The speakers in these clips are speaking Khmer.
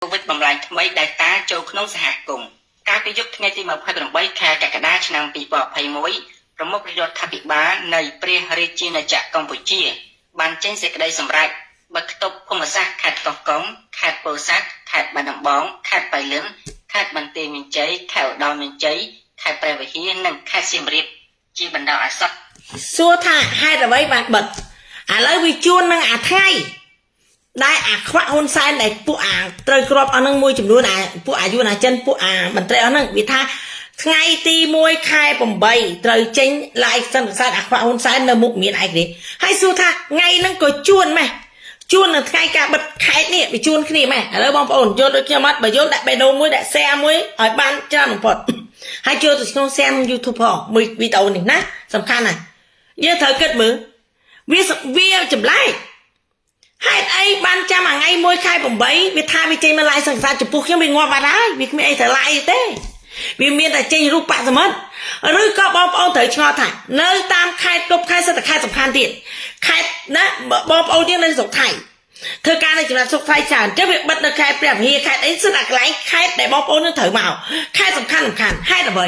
COVID បំលែងថ្មីដែលតាចូលក្នុងសហគមន៍កាលពីយប់ថ្ងៃទី28ខែកក្កដាឆ្នាំ2021ប្រមុខរដ្ឋាភិបាលនៃព្រះរាជាណាចក្រកម្ពុជាបានចេញសេចក្តីសម្រេចបិទគប់ភូមិសាស្ត្រខេត្តកោះកុងខេត្តពោធិ៍សាត់ខេត្តបាត់ដំបងខេត្តបៃលិនខេត្តបន្ទាយមានជ័យខេត្តឧត្តរមានជ័យខេត្តព្រះវិហារនិងខេត្តសៀមរាបជាបណ្ដោះអាសន្នសួរថាហេតុអ្វីបានបិទឥឡូវវាជួននឹងអាថ្ងៃដែលអាខ្វាក់ហ៊ុនសែនដែលពួកអាត្រូវក្របអស់នឹងមួយចំនួនអាពួកអាយុណាចិនពួកអាមន្ត្រីអស់នឹងវាថាថ្ងៃទី1ខែ8ត្រូវចេញ live សន្និសីទអាខ្វាក់ហ៊ុនសែននៅមុខមានឯកនេះហើយសួរថាថ្ងៃហ្នឹងក៏ជួនម៉េះជួននៅថ្ងៃការបិទខេត្តនេះវាជួនគ្នាម៉េះឥឡូវបងប្អូនយល់ដូចខ្ញុំអត់បើយល់ដាក់បេះដូងមួយដាក់ share មួយឲ្យបានច្រើនបំផុតហើយចូលទៅក្នុង share YouTube ផងមួយវីដេអូនេះណាសំខាន់ណាស់យើងត្រូវគិតមើលវាចម្លែកហេតុអីបានចាំអាថ្ងៃ1ខែ8វាថាវាចេញមក live សង្សារចំពោះខ្ញុំវាងាប់បាត់ហើយវាគ្មានអីទៅ live ទេវាមានតែចេញរូបបក្សមិទ្ធឬក៏បងប្អូនត្រូវឆ្ងល់ថានៅតាមខេត្តគ្រប់ខេត្តសិតតែខេត្តសំខាន់ទៀតខេត្តណាបងប្អូនទៀតនៅស្រុកថៃធ្វើការនៅចំណុចស្រុកថៃច្រើនចឹងវាបិទនៅខេត្តព្រះវិហារខេត្តអីសិតតែកន្លែងខេត្តដែលបងប្អូននឹងត្រូវមកខេត្តសំខាន់ហេតុអ្វី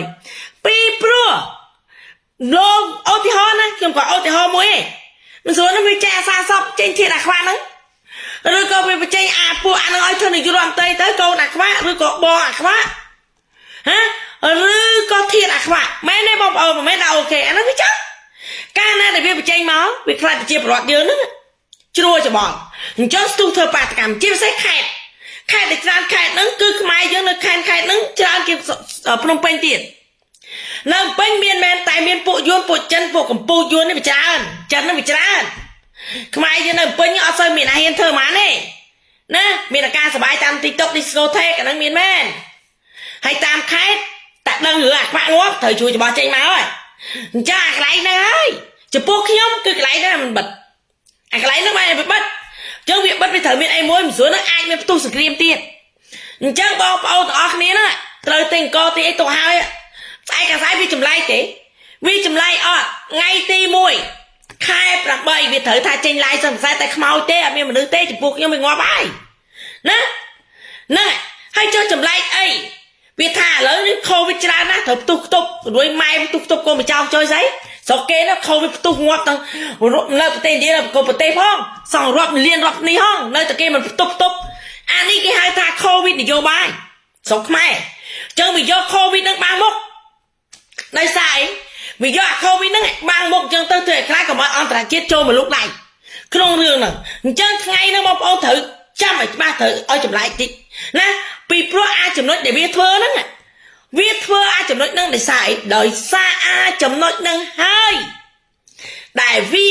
ពីព្រោះលោកឧទាហរណ៍ណាខ្ញុំក៏ឧទាហរណ៍មួយឯងមិនស្រួលនឹងវាចេះអាសាសពចេញធាតអាខ្វាក់ហ្នឹងឬក៏វាបញ្ចេញអាពួកអានឹងឲ្យធ្វើនាយករដ្ឋមន្ត្រីទៅកូនអាខ្វាក់ឬក៏បងអាខ្វាក់ហ៎ឬក៏ធាតអាខ្វាក់មែនទេបងប្អូនមិនមែនដល់អូខេអានោះវាចឹងកាលណាដែលវាបញ្ចេញមកវាខ្លាចប្រជាពលរដ្ឋយើងហ្នឹងជ្រួច្បងអញ្ចឹងស្ទុះធ្វើបាតកម្មជាពិសេសខេត្តដែលច្រើនខេត្តហ្នឹងគឺខ្មែរយើងនៅខេត្តហ្នឹងច្រើនជាភ្នំពេញទៀតនៅភ្នំពេញមានមែនតែមានពួកយួនពួកចិនពួកកម្ពុជាយួននេះវាច្រើនចិននេះវាច្រើនខ្មែរយើងនៅភ្នំពេញអត់សូវមានអាហ៊ានធ្វើហ្មងទេណាមានតែការសបាយតាម TikTok Discotheque អាហ្នឹងមានមែនហើយតាមខេត្តតែដឹងរឿងអាខ្វាក់ងាប់ត្រូវជួយច្បោះចេញមកហើយអញ្ចឹងអាកន្លែងហ្នឹងហើយចំពោះខ្ញុំគឺកន្លែងហ្នឹងមិនបិទអាកន្លែងហ្នឹងបានបិទអញ្ចឹងវាបិទវាត្រូវមានអីមួយមិនស្រួលហ្នឹងអាចមានផ្ទុះសង្គ្រាមទៀតអញ្ចឹងបងប្អូនទាំងអស់គ្នាណាត្រូវទិញអង្គទីអីទៅហើយស្អែកអាស្អែកវាចម្លែកទេវាចម្លែកអត់ថ្ងៃទី1ខែ8វាត្រូវថាចេញ live សង្សារតែខ្មោចទេអត់មានមនុស្សទេចំពោះខ្ញុំវាងាប់ហើយណាហ្នឹងហើយចូលចម្លែកអីវាថាឥឡូវនេះ COVID ច្រើនណាស់ត្រូវផ្ទុះខ្ទប់រួយម៉ែផ្ទុះខ្ទប់កុំបចោលចុយស្អីស្រុកគេណា COVID ផ្ទុះងាប់ទាំងនៅប្រទេសឥណ្ឌាក៏ប្រទេសផងសងរាប់លានរាប់នេះហងនៅតែគេមិនផ្ទុះអានេះគេហៅថា COVID នយោបាយស្រុកខ្មែរអញ្ចឹងវាយក COVID នឹងបាំងមុខដោយសារអីវាយកអា COVID ហ្នឹងបាំងមុខអញ្ចឹងទៅធ្វើឲ្យខ្លាចកុំឲ្យអន្តរជាតិចូលមកលុកដៃក្នុងរឿងហ្នឹងអញ្ចឹងថ្ងៃហ្នឹងបងប្អូនត្រូវចាំឲ្យច្បាស់ត្រូវឲ្យចម្លែកតិចណាពីព្រោះអាចចំណុចដែលវាធ្វើហ្នឹងវាធ្វើអាចចំណុចហ្នឹងដោយសារអីដោយសារអាចចំណុចហ្នឹងហើយដែលវា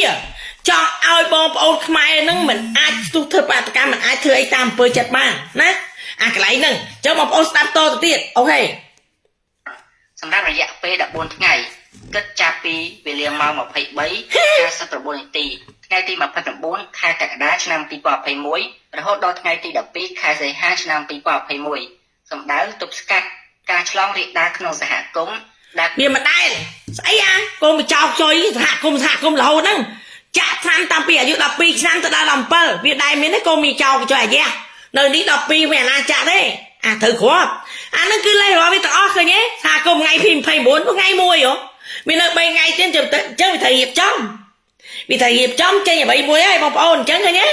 ចង់ឲ្យបងប្អូនខ្មែរហ្នឹងមិនអាចស្ទុះធ្វើបាតកម្មមិនអាចធ្វើអីតាមអំពើចិត្តបានណាអាកន្លែងហ្នឹងអញ្ចឹងបងប្អូនស្ដាប់តទៅទៀតអូខេសម្រាប់រយៈពេល14ថ្ងៃគិតចាប់ពីវេលាម៉ោង23:49នាទីថ្ងៃទី29ខែកក្កដាឆ្នាំ2021រហូតដល់ថ្ងៃទី12ខែសីហាឆ្នាំ2021សម្ដៅទប់ស្កាត់ការឆ្លងរាលដាលក្នុងសហគមន៍ដែលវាមិនដែលស្អីអាកូនបចោលចុយសហគមន៍រហូតហ្នឹងចាក់ឆ្នាំតាំងពីអាយុ12ឆ្នាំទៅដល់17វាដែលមានទេកូនមានចោលចុយអាយ៉ានៅនេះ12វាអាណាចាក់ទេអាត្រូវគ្រាប់អាហ្នឹងគឺលេខរាប់វាទាំងអស់ឃើញទេថាគុំថ្ងៃទី29ថ្ងៃមួយហ៎មាននៅ3ថ្ងៃទៀតចឹងវាត្រូវរៀបចំចេញអ្វីមួយហើយបងប្អូនអញ្ចឹងឃើញទេ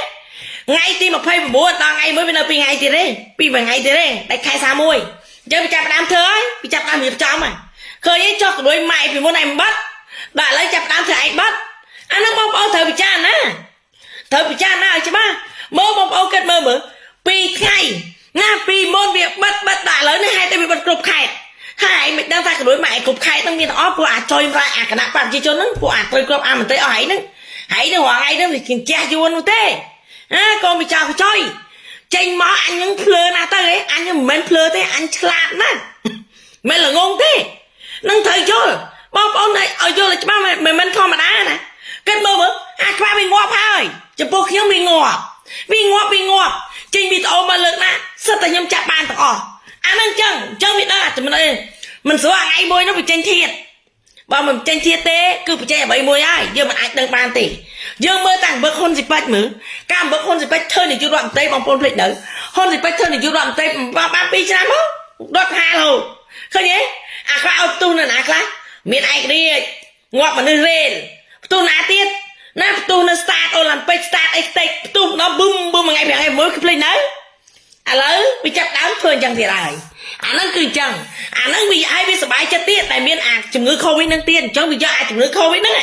ថ្ងៃទី29ដល់ថ្ងៃមួយវានៅ2ថ្ងៃទៀតទេ2ថ្ងៃទៀតទេតែខែ31អញ្ចឹងវាចាប់ផ្ដើមធ្វើហើយវាចាប់ផ្ដើមរៀបចំហើយឃើញទេចុះក្រួយម៉ែពីមុនឯងបាត់ដល់ឥឡូវចាប់ផ្ដើមធ្វើឯងបាត់អាហ្នឹងបងប្អូនត្រូវពិចារណាឲ្យច្បាស់មើលបងប្អូនគិតមើល2ថ្ងៃណាពីមុនវាបិទដល់ឥឡូវនេះហេតុតែវាបិទគ្រប់ខេត្តហើយមិនដឹងថាក្រួយម៉ែគ្រប់ខេត្តហ្នឹងមានទាំងអស់ពួកអាចុយរ៉ាអាគណៈប្រជាជនហ្នឹងពួកអាចត្រូវគ្រប់អាមន្ត្រីអស់ហ្នឹងហើយនឹងរងថ្ងៃហ្នឹងវាជិះយួននោះទេកុំវិចារកចុយចេញមកអញនឹងភ្លើណាទៅអញមិនមែនភ្លើទេអញឆ្លាតណាស់មិនល្ងងទេនឹងត្រូវយល់បងប្អូនឲ្យយល់ច្បាស់មិនមែនធម្មតាណាគិតមើលអាខ្វះវាងាប់ហើយចំពោះខ្ញុំវាងាប់ចេញវីដេអូមកលើកណាសិតតែខ្ញុំចាប់បានទាំងអស់អាហ្នឹងចឹងវាដឹងចំណុចមិនស្រួលថ្ងៃមួយនោះវាចេញធៀប បើមិនចេញជាទេគឺបច្ចេកអ្វីមួយហើយយើងមិនអាចដឹងបានទេយើងមើលតាំងបើហ៊ុនស៊ីប៉ាច់មើលការបើហ៊ុនស៊ីប៉ាច់ធ្វើនាយករដ្ឋមន្ត្រីបងប្អូនភ្លេចនៅហ៊ុនស៊ីប៉ាច់ធ្វើនាយករដ្ឋមន្ត្រីបាន2ឆ្នាំមកដុតហាលហូតឃើញទេអាខ្លះឲ្យផ្ទុះនៅណាខ្លះមានឯករាជ្យងាប់មនុស្សរេលផ្ទុះណាទៀតណាផ្ទុះនៅ start Olympic start អីតិចផ្ទុះដល់ប៊ឹមថ្ងៃមើលគឺភ្លេចនៅឥឡូវវាចាប់ដើមធ្វើអញ្ចឹងទៀតហើយអាហ្នឹងគឺអញ្ចឹងអាហ្នឹងវាឲ្យវាសុបាយចិត្តទៀតតែមានអាជំងឺ Covid ហ្នឹងទៀតអញ្ចឹងវាយកអាជំងឺ Covid ហ្នឹង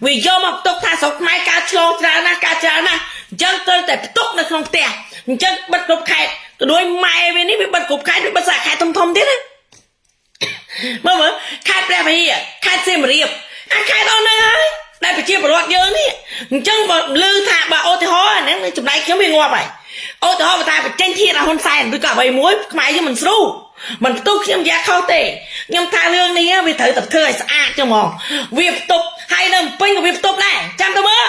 វាយកមកផ្ទុកថាស្រុកខ្មែរកើតឆ្លងច្រើនណាស់អញ្ចឹងត្រូវតែផ្ទុកនៅក្នុងផ្ទះអញ្ចឹងបិទគ្រប់ខេត្តក៏ដូចម៉ែវានេះវាបិទគ្រប់ខេត្តវាបិទសាខេត្តធំទៀតណាមើលខេត្តព្រះវិហារខេត្តសៀមរាបអាខេត្តអស់ហ្នឹងហើយដែលប្រជាពលរដ្ឋយើងនេះអញ្ចឹងបើឮថាបើឧទាហរណ៍ហ្នឹងចំណែកខ្ញុំវាងាប់ហើយឧទាហរណ៍ថាបញ្ចេញធាតុហ៊ុនសែនឬក៏អ្វីមួយខ្មែរយើងមិនស្រួលមិនផ្ទុកខ្ញុំយ៉ាខុសទេខ្ញុំថារឿងនេះវាត្រូវតែធ្វើឲ្យស្អាតចឹងហ្មងវាផ្ទុកហើយនៅពេញក៏វាផ្ទុកដែរចាំទៅមើល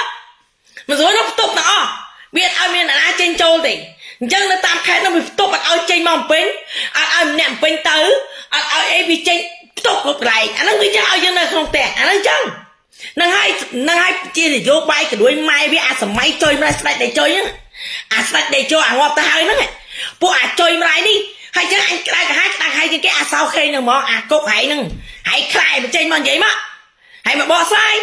មិនស្រួលនោះផ្ទុកទាំងអស់វាអត់ឲ្យមានអ្នកណាចេញចូលទេអញ្ចឹងនៅតាមខេត្តនោះវាផ្ទុកអត់ឲ្យចេញមកពេញអត់ឲ្យម្នាក់ពេញទៅអត់ឲ្យអីវាចេញផ្ទុកគ្រប់កន្លែងអាហ្នឹងវាចឹងឲ្យយើងនៅក្នុងផ្ទះអាហ្នឹងចឹងនឹងឲ្យជានយោបាយក៏ដូចម៉ែវាអាសម័យចុយម្លេះស្ដេចតែចុយហ្នឹងអាស្ដេចតែចុយអាងាប់ទៅហើយហ្នឹងពួកអាចុយម្លេះនេះហើយចឹងអញក្តៅកាហាយជាងគេអាសោខេងហ្នឹងហ្មងអាកុកហៃហ្នឹងហើយខ្លាយបញ្ចេញមកនិយាយមកហើយមកបកស្រាយ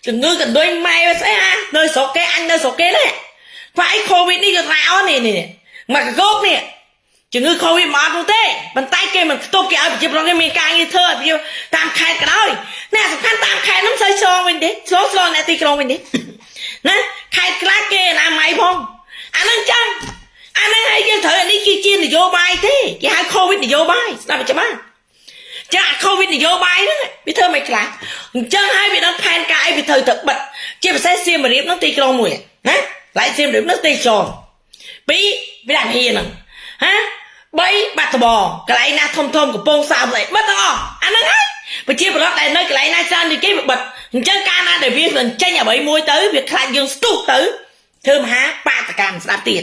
ជំងឺកណ្ដុយម៉ែវាស្អីអានៅស្រុកគេអញនៅស្រុកគេនេះព្រោះអី Covid នេះយកថាអស់នេះមកកកនេះជំងឺ Covid មកអត់នោះទេប៉ុន្តែគេមិនខ្ទប់គេឲ្យប្រជាពលរដ្ឋគេមានការងារធ្វើឲ្យតាមខេត្តក៏ដោយអ្នកសំខាន់តាមខេត្តហ្នឹងមិនសូវឆ្លងវិញទេឆ្លងអ្នកទីក្រុងវិញទេណាខេត្តខ្លះគេអនាម័យផងអាហ្នឹងចឹងអាហ្នឹងឲ្យយើងត្រូវអានេះជានយោបាយទេគេហៅ Covid នយោបាយស្ដាប់ច្បាស់ចា Covid នយោបាយហ្នឹងវាធ្វើមិនខ្លះអញ្ចឹងហើយវាដល់ផែនការអីវាត្រូវទៅបិទជាពិសេសសៀមរាបហ្នឹងទីក្រុងមួយណាឡៃសៀមរាបហ្នឹងទីក្រុង2វាដាក់ហ៊ានហ្នឹងហា3បាត់ដំបងកន្លែងណាធំកំពង់សោមស្អីបិទទាំងអស់អាហ្នឹងហើយប្រជាពលរដ្ឋដែលនៅកន្លែងណាច្រើនដូចគេវាបិទអញ្ចឹងការណាដែលវាមិនចេញអ្វីមួយទៅវាខ្លាចយើងស្ទុះទៅធ្វើមហាបាតកម្មស្ដាប់ទៀត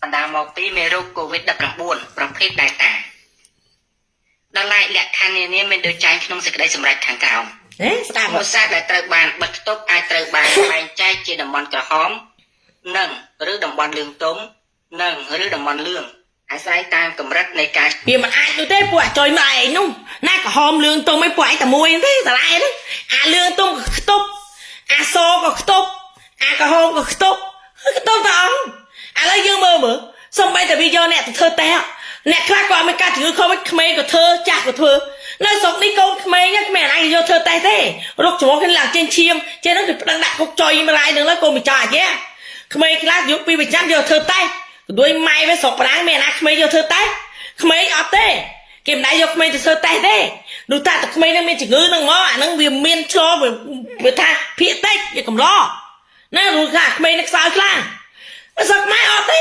បណ្ដាមកពីមេរោគ COVID-19 ប្រភេទ Delta ដល់ឡែកលក្ខខណ្ឌនានាមានដូចចែងក្នុងសេចក្តីសម្រេចខាងក្រោមស្ដាប់ភូមិសាស្ត្រដែលត្រូវបានបិទគប់អាចត្រូវបានបែងចែកជាតំបន់ក្រហមនិងឬតំបន់លឿងទុំនិងឬតំបន់លឿងអាស្រ័យតាមកម្រិតនៃការវាមិនអាចនោះទេពួកអាចុយមកឯងនោះណាក្រហមលឿងទុំឯងពួកឯងតែមួយទេតែឯងអាលឿងទុំក៏ខ្ទប់អាសក៏ខ្ទប់អាក្រហមក៏ខ្ទប់ទាំងអស់ឥឡូវយើងមើលសំបីតែវាយកអ្នកទៅធ្វើតេស្តអ្នកខ្លះក៏អត់មានការជំងឺ Covid ក្មេងក៏ធ្វើចាស់ក៏ធ្វើនៅស្រុកនេះកូនក្មេងគ្មានអាចយកធ្វើតេស្តទេរកច្រមុះគ្នាឡើងចេញឈាមចេះនោះគេប្តឹងដាក់គុកចុយម្លាយនឹងឡើយកូនម្ចាស់អាយ៉ាក្មេងខ្លះយកពីប្រចាំយកធ្វើតេស្តដោយម៉ែវាស្រុកប្រាំងមានណាក្មេងយកធ្វើតេស្តក្មេងអត់ទេគេមិនដែរយកក្មេងទៅធ្វើតេស្តទេនោះថាតែក្មេងនឹងមានជំងឺហ្នឹងមកអាហ្នឹងវាមានឆ្លងវាថាភាកតិចវាកំឡោណាรู้ថាក្មេងនឹងខ្សោយខ្លាំងស្រុកម៉ែអត់ទេ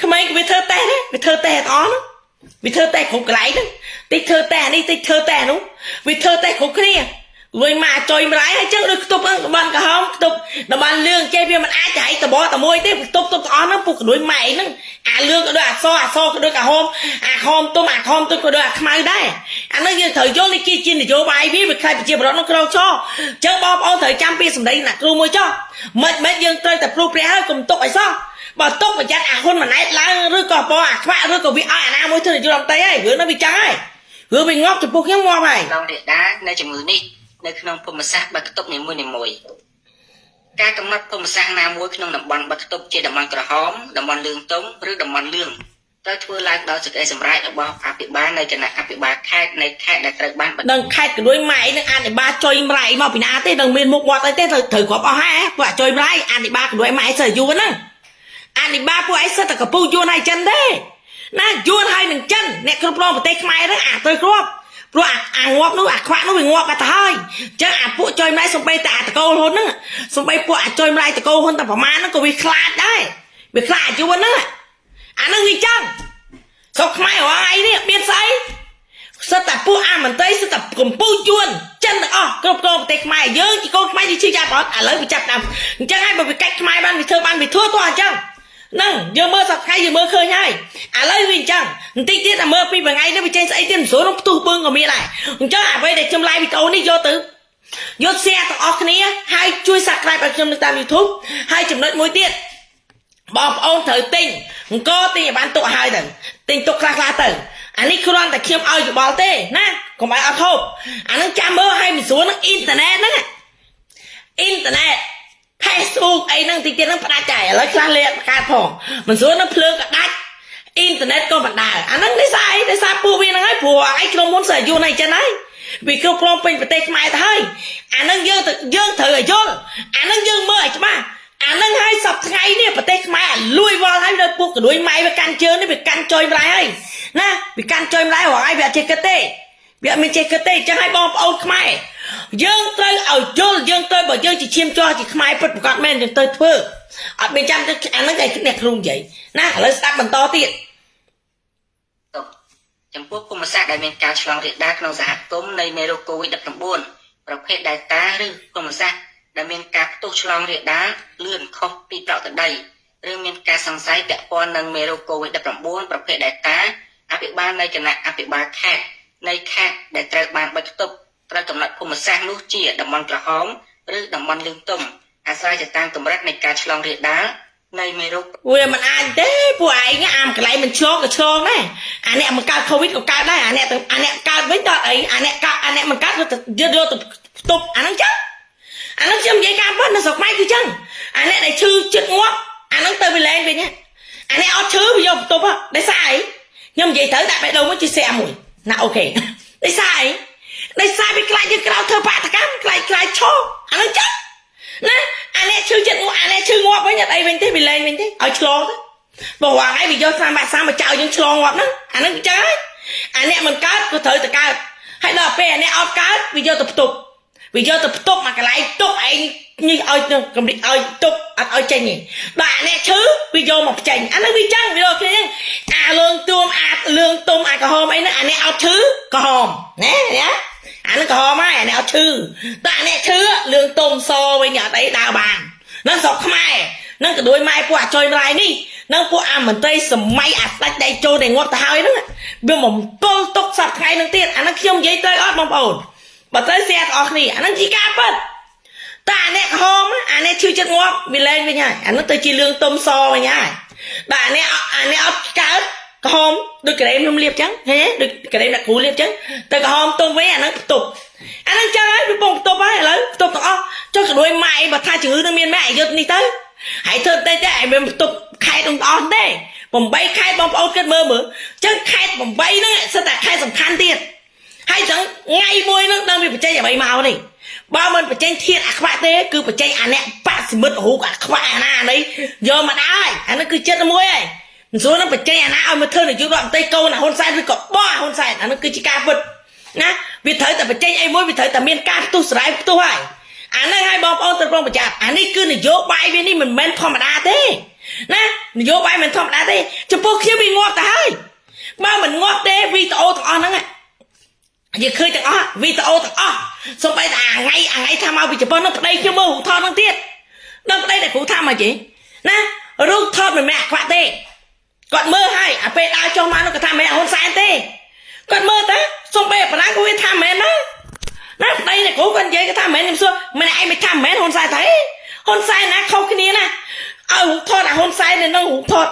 ក្មេងក៏វាធ្វើតេស្តដែរវាធ្វើតេស្តអស់ហ្នឹងវាធ្វើតេស្តគ្រប់កន្លែងហ្នឹងតិចធ្វើតេស្តនេះតិចធ្វើតេស្តនោះវាធ្វើតេស្តគ្រប់គ្នាលុយមកចុយម្លាយហើយចឹងដូចខ្ទប់តំបន់ក្រហមខ្ទប់តំបន់លឿងចេះវាមិនអាចចៃតបតែមួយទេខ្ទប់ទាំងអស់ហ្នឹងពុកក៏ដូចម៉ែហ្នឹងអាលឿងក៏ដូចអសក៏ដូចក្រហមអាខមទុំក៏ដូចអាខ្មៅដែរអាហ្នឹងយើងត្រូវយល់នេះជានយោបាយវាខ្លាចប្រជាពលរដ្ឋក្នុងក្រៅចោចឹងបងប្អូនត្រូវចាំពីសម្ដីអ្នកគ្រូមួយចោមិនយើងត្រូវតែព្រុសព្រះហើយកុំទុកឲ្យសោះបើទុកប្រយ័ត្នអាហ៊ុនម៉ាណែតឡើងឬក៏បងអាខ្វាក់ឬក៏វាឲ្យអាណាមួយធ្វើនយោបាយហើយរឿងនោះវាចឹងហើយរឿងវាងាប់ចំពោះខ្ញុំងាប់ហើយឡងរាដានៅជំងឺនេះនៅក្នុងភូមិសាស្ត្របាត់ខ្ទប់នីមួយការកំណត់ភូមិសាស្ត្រណាមួយក្នុងតំបន់បាត់ខ្ទប់ជាតំបន់ក្រហមតំបន់លឿងទុំឬតំបន់លឿងត្រូវធ្វើឡើងដោយសេចក្តីសម្រេចរបស់អភិបាលនៃគណៈអភិបាលខេត្តនៃខេត្តដែលត្រូវបានដឹងខេត្តក៏ដូចម៉ែនឹងអភិបាលចុយម្រាយមកពីណាទេនឹងមានមុខវត្តអីទេត្រូវគ្រប់អស់ហើយពួកចុយម្រាយអភិបាលក៏ដូចម៉ែសិស្សយួនហ្នឹងអភិបាលពួកឯងសិស្សតែកពូយួនហើយចិនទេណាយួនហើយនឹងចិនអ្នកគ្រប់គ្រងប្រទេសខ្មែរហ្នឹងអាត្រូវគ្រប់ព្រោះអាងាប់នោះអាខ្វាក់នោះវាងាប់បាត់ទៅហើយអញ្ចឹងអាពួកចុយម្លាយសំបីតែអាតកូលហ៊ុនហ្នឹងសំបីពួកអាចុយម្លាយតកូលហ៊ុនតែប្រមាណហ្នឹងក៏វាខ្លាចដែរវាខ្លាចអាយុហ្នឹងអាហ្នឹងវាចឹងស្រុកខ្មែររងអីនេះមានស្អីសិតតែពួកអាមន្ត្រីសិតតែកម្ពុជាយួនចិនទាំងអស់គ្រប់គ្រងប្រទេសខ្មែរយើងជាកូនខ្មែរជាឈឺចាប់អត់ឥឡូវវាចាប់តាមអញ្ចឹងហើយបើវាកាច់ខ្មែរបានវាធ្វើបានវាធ្វើទៅអញ្ចឹងហ្នឹងយើងមើលសប្តាហ៍យើងមើលឃើញហើយឥឡូវវាអញ្ចឹងបន្តិចទៀតតែមើលពីថ្ងៃនេះវាចេញស្អីទៀតមិនស្រួលក្នុងផ្ទុះពើក៏មានដែរអញ្ចឹងអ្វីដែលខ្ញុំ live វីដេអូនេះយកទៅ យក share ទាំងអស់គ្នាហើយជួយ subscribe ឲ្យខ្ញុំនៅតាម YouTube ហើយចំណុចមួយទៀតបងប្អូនត្រូវទិញអង្គទិញឲ្យបានទុកឲ្យទៅទិញទុកខ្លះៗទៅអានេះគ្រាន់តែខ្ញុំឲ្យយោបល់ទេណាកុំឲ្យអត់ហូបអានឹងចាំមើលឲ្យមិនស្រួលនឹងអ៊ីនធឺណិតហ្នឹងអ៊ីនធឺណិត Facebook អីហ្នឹងទីទៀតហ្នឹងផ្ដាច់តែឥឡូវខ្លះលេបកើតផងមិនស្រួលនឹងភ្លើងក៏ដាច់អ៊ីនធឺណិតក៏បណ្ដាលអាហ្នឹងនេះស្អីដោយសារពួកវាហ្នឹងហើយព្រោះឯងក្នុងមុនស្អីយូរណាស់អញ្ចឹងហើយវាគ្រប់គ្រងពេញប្រទេសខ្មែរទៅហើយអាហ្នឹងយើងត្រូវឲ្យយល់អាហ្នឹងយើងមើលឲ្យច្បាស់អាហ្នឹងហើយសប្ថ្ងៃនេះប្រទេសខ្មែរលួយវល់ហើយដល់ពួកកដួយម៉ៃវាកាន់ជើងនេះវាកាន់ចុយម្ល៉េះហើយណាវាកាន់ចុយម្ល៉េះរហហើយវាអត់ចេះគិតទេវាអត់មានចេះគិតទេអញ្ចឹងហើយបងប្អូនខ្មែរយើងត្រូវឲ្យយល់យើងត្រូវបើយើងជាឈាមចោះជាខ្មែរពិតប្រាកដមែនយើងទៅធ្វើអត់មានចាំទៅអាហ្នឹងឯងអ្នកគ្រូនិយាយណាឥឡូវស្ដាប់បន្តទៀតចំពោះគុំសាស្ត្រដែលមានការឆ្លងរាលដាលក្នុងសហគមន៍នៃមេរោគ COVID-19 ប្រភេទ Delta ឬគុំសាស្ត្រដែលមានការផ្ទុះឆ្លងរាលដាលលឿនខុសពីប្រតិដីឬមានការសង្ស័យពាក់ព័ន្ធនឹងមេរោគ COVID-19 ប្រភេទ Delta អភិបាលនៃគណៈអភិបាលខេត្តនៃខេត្តដែលត្រូវបានបិទគប់ត្រូវកំណត់ភូមិសាស្ត្រនោះជាតំបន់ក្រហមឬតំបន់លឿងទុំអាស្រ័យទៅតាមកម្រិតនៃការឆ្លងរាលដាលនៃមេរោគវាមិនអាចទេពួកឯងអាមកន្លែងមិនឆ្លងក៏ឆ្លងដែរអាអ្នកមកកើត COVID ក៏កើតដែរអាអ្នកកើតវិញដល់អីអាអ្នកមិនកើតទៅយកទៅផ្ទប់អាហ្នឹងចឹងអាហ្នឹងខ្ញុំនិយាយការពិតនៅស្រុកខ្មែរគឺចឹងអាអ្នកដែលឈឺចិត្តងាប់អាហ្នឹងទៅវាលែងវិញអាអ្នកអត់ឈឺវាយកផ្ទប់ដោយសារអីខ្ញុំនិយាយត្រូវដាក់បេះដូងមួយជាសែមួយណាអូខេដោយសារអីដោយសារវាខ្លាចយើងក្រៅធ្វើបាតកម្មខ្លាចឈោអាហ្នឹងចឹងណាអានេះឈឺចិត្តអានេះឈឺងាប់វិញអត់អីវិញទេវាលែងវិញទេឲ្យឆ្លងទៅបើហងៃវាយកតាមបាក់សាមកចៅយើងឆ្លងងាប់ហ្នឹងអាហ្នឹងចឹងហើយអានេះមិនកើតក៏ត្រូវតែកើតហើយដល់ពេលអានេះអត់កើតវាយកទៅផ្ទប់មកកន្លែងទុកឯងញីឲ្យកម្រិតឲ្យទុកអត់ឲ្យចេញទេដល់អានេះឈឺវាយកមកចេញអាហ្នឹងវាចឹងវាដូចគ្នាអាលឿងទួមអាលឿងទុំអាក្រហមអីហ្នឹងអានេះអត់ឈឺក្រហមណាអានឹងក្រហមហើយអានេះអត់ឈឺតែអានេះឈឺលឿងទុំសវិញអត់អីដើរបាននឹងស្រុកខ្មែរនឹងកដួយម៉ែពួកអាចុយម្លាយនេះនឹងពួកអាមន្ត្រីសម័យអាស្ដេចដៃចូលតែងាប់ទៅហើយហ្នឹងវាមិនទល់ទុកសប្តាហ៍ថ្ងៃហ្នឹងទៀតអានឹងខ្ញុំនិយាយត្រូវអត់បងប្អូនបើត្រូវshareទាំងអស់គ្នាអានឹងជាការពិតតែអានេះក្រហមអានេះឈឺចិត្តងាប់វាលែងវិញហើយអានឹងទៅជាលឿងទុំសវិញហើយបាទអានេះអត់កើតក្រហមដូចក្រែមខ្ញុំលាបចឹងហេដូចក្រែមអ្នកគ្រូលាបចឹងទៅក្រហមទុំវិញអាហ្នឹងផ្ទប់អាហ្នឹងចឹងហើយវាពងផ្ទប់ហើយឥឡូវផ្ទប់ទាំងអស់ចុះក្ដួយម៉ែបើថាជំងឺនឹងមានម៉ែឲ្យយកនេះទៅហើយធ្វើតែឲ្យវាផ្ទប់ខេត្តទាំងអស់ទេ8ខេត្តបងប្អូនគិតមើលចឹងខេត្ត8ហ្នឹងសិតតែខេត្តសំខាន់ទៀតហើយចឹងថ្ងៃមួយហ្នឹងដឹងវាបច្ចេកអ្វីមកនេះបើមិនបច្ចេកធាតុអាខ្វាក់ទេគឺបច្ចេកអាអ្នកបសិមិត្តរូបអាខ្វាក់អាណានេះយកមកដែរអាហ្នឹងគឺចិត្តមួយហើយមិនស្រួលនឹងបច្ចេកអាណាឲ្យមកធ្វើនយោបាយរដ្ឋមន្ត្រីកូនហ៊ុនសែនឬក៏បោះហ៊ុនសែនអានោះគឺជាការពិតណាវាត្រូវតែបច្ចេកអីមួយវាត្រូវតែមានការផ្ទុះស្រ័យផ្ទុះហើយអាហ្នឹងឲ្យបងប្អូនត្រូវប្រុងប្រយ័ត្នអានេះគឺនយោបាយវានេះមិនមែនធម្មតាទេណានយោបាយមិនធម្មតាទេចំពោះខ្ញុំវាងាប់ទៅហើយបើមិនងាប់ទេវីដេអូទាំងអស់ហ្នឹងយើងឃើញទាំងអស់វីដេអូទាំងអស់សូម្បីតែថ្ងៃថាមកពីជប៉ុនហ្នឹងប្តីខ្ញុំមើលរូបថតហ្នឹងទៀតដល់ប្តីតែគ្រូថាមកជិះណារូបថតមិនមែនអាខ្វាក់ទេគាត់មើលហើយអាពេលដើរចុះមកនោះគាត់ថាមិនមែនហ៊ុនសែនទេគាត់មើលទៅសុំបែបប៉ុណ្ណាគាត់វាថាមិនមែនណាប្តីតែគ្រូគាត់និយាយគាត់ថាមិនមែនខ្ញុំសួរមិនឯងមិនថាមិនមែនហ៊ុនសែនទេហ៊ុនសែនណាខុសគ្នាណាឲ្យរូបថតអាហ៊ុនសែននៅនឹងរូបថត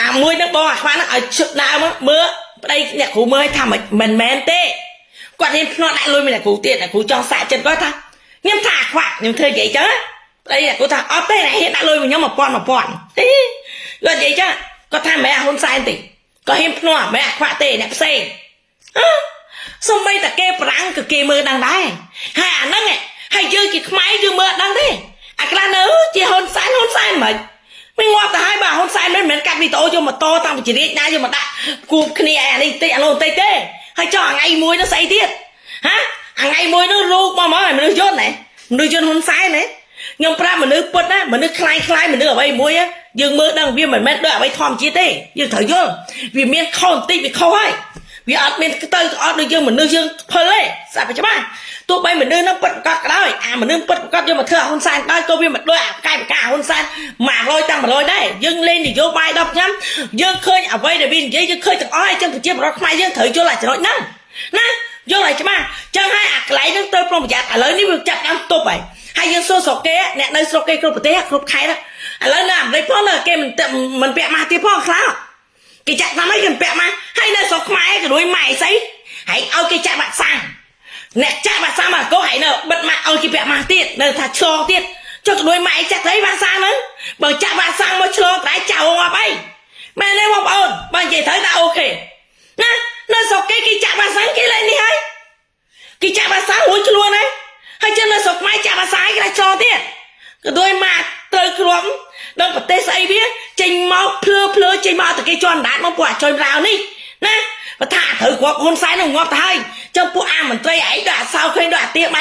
អាមួយនឹងបងអាខ្វាក់ហ្នឹងឲ្យឈឹកដើមមើលប្តីអ្នកគ្រូមើលឲ្យថាមិនមែនទេគាត់ហ៊ានភ្នាល់ដាក់លុយមានអ្នកគ្រូទៀតអ្នកគ្រូចង់សាកចិត្តគាត់ថាខ្ញុំថាអាខ្វាក់ខ្ញុំធ្វើនិយាយចឹងប្តីអ្នកគ្រូថាអត់ទេអ្នកហ៊ានដាក់លុយមកខ្ញុំ1000គាត់និយាយចឹងគាត់ថាមិនមែនហ៊ុនសែនទេក៏ហ៊ានភ្នាល់មិនមែនអាខ្វាក់ទេអ្នកផ្សេងសូម្បីតែគេប្រាំងក៏គេមើលដឹងដែរហើយអាហ្នឹងហើយយើងជាខ្មែរយើងមើលដឹងទេអាខ្លះនៅជាហ៊ុនសែនមិនមិនងាប់ទៅហើយបើហ៊ុនសែនមិនមែនកាត់វីដេអូយកមកតតាំងពីជ្រៀកណាយកមកដាក់គូបគ្នាអានេះតិចអានោះតិចទេហើយចុះថ្ងៃមួយនោះស្អីទៀតថ្ងៃមួយនោះរូបមកមនុស្សយន្តមនុស្សយន្តហ៊ុនសែនខ្ញុំប្រាប់មនុស្សពុតណាមនុស្សคล้ายមនុស្សអ្វីមួយយើងមើលដឹងវាមិនមែនដូចអ្វីធម្មជាតិទេយើងត្រូវយល់វាមានខុសបន្តិចវាខុសហើយវាអត់មានទៅអត់ដូចយើងមនុស្សយើងភលទេស្អាប់ច្បាស់ទោះបីមនុស្សនឹងពិតប្រកបក៏ដោយអាមនុស្សពិតប្រកបយកមកធ្វើហ៊ុនសែនដែរក៏វាមិនដូចអាកាយប្រកាហ៊ុនសែន100តាំង100ដែរយើងលេងនយោបាយ10ឆ្នាំយើងឃើញអ្វីដែលវានិយាយយើងឃើញទាំងអស់ហើយចឹងប្រជាពលរដ្ឋខ្មែរយើងត្រូវយល់អាចំណុចហ្នឹងណា vô lại chứ mà chẳng hai lấy nó tôi phong giặt lấy ní việc chặt ăn tốt vậy hay dân số sọc kế nè nơi sọc kế không tế không khai đó lấy làm lấy phong là cái mình bẹ mà tiếp phong khá cái chặt nó mấy gần bẹ mà hay nơi sọc máy cái đuôi mày sấy hãy ao cái chặt bạn sang nè chặt bạn sang mà có hãy nè bật mặt ao cái bẹ mà tiết nơi thật cho tiết cho cái đuôi mày chặt thấy bạn sang nữa bởi chặt bạn sang mới cho cái chào hoa bay mẹ nên một ơn bạn chỉ thấy ta ok nè nơi sọc cái chặt bạn sang cái lên đi hay cái chặt bà sáng hối cho luôn đấy hay chân là sọc mai chặt bà sáng cái này cho tiết cái đôi mà tới cái đâu phải tê say biết trình máu plơ trình máu từ cái tròn đạn máu quả tròn rào đi nè và thả thử của con sai nó ngọt thay trong bộ ăn mình tây ấy đoạn sau khi đoạn tiệm